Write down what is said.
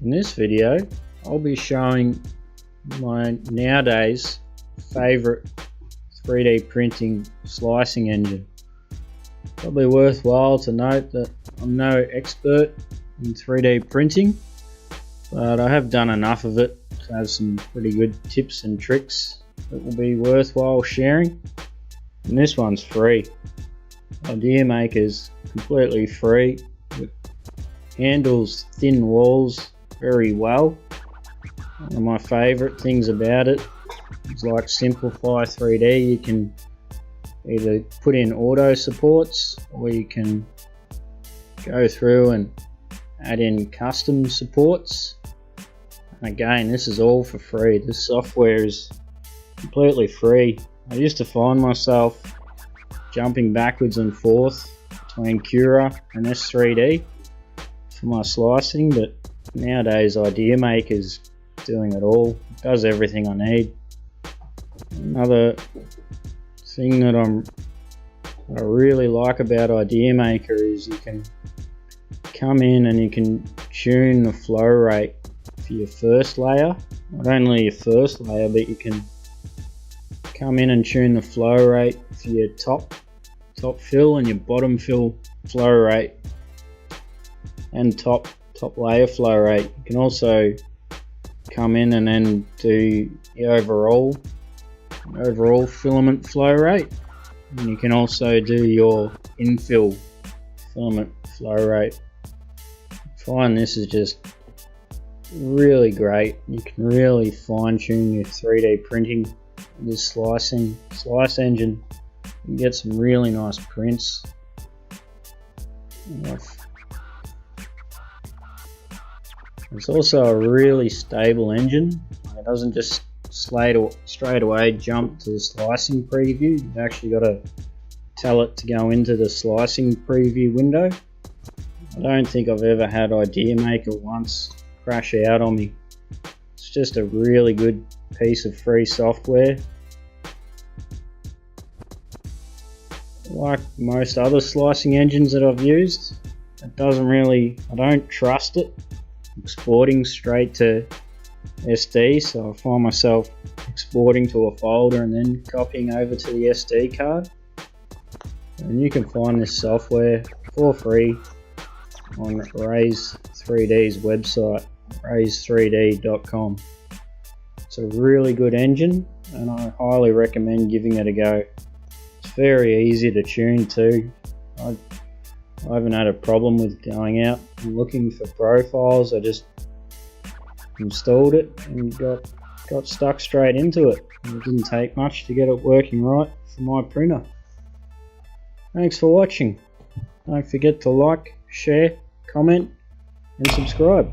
In this video, I'll be showing my nowadays favorite 3D printing slicing engine. Probably worthwhile to note that I'm no expert in 3D printing, but I have done enough of it to have some pretty good tips and tricks that will be worthwhile sharing. And this one's free. ideaMaker is completely free. It handles thin walls very well. One of my favorite things about it is like Simplify 3D. You can either put in auto supports or you can go through and add in custom supports. And again, this is all for free. This software is completely free. I used to find myself jumping backwards and forth between Cura and S3D for my slicing, but nowadays ideaMaker is doing it all. It does everything I need. Another thing that I really like about ideaMaker is you can come in and you can tune the flow rate for your first layer. Not only your first layer, but you can come in and tune the flow rate for your top fill and your bottom fill flow rate and top layer flow rate. You can also come in and then do the overall filament flow rate, and you can also do your infill filament flow rate. I find this is just really great. You can really fine tune your 3D printing with this slice engine. You can get some really nice prints. It's also a really stable engine. It doesn't just straight away jump to the slicing preview. You've actually got to tell it to go into the slicing preview window. I don't think I've ever had ideaMaker once crash out on me. It's just a really good piece of free software. Like most other slicing engines that I've used, I don't trust it exporting straight to SD, so I find myself exporting to a folder and then copying over to the SD card. And you can find this software for free on Raise3D's website, raise3d.com. It's a really good engine and I highly recommend giving it a go. It's very easy to tune too. I haven't had a problem with going out and looking for profiles. I just installed it and got stuck straight into it. It didn't take much to get it working right for my printer. Thanks for watching. Don't forget to like, share, comment and subscribe.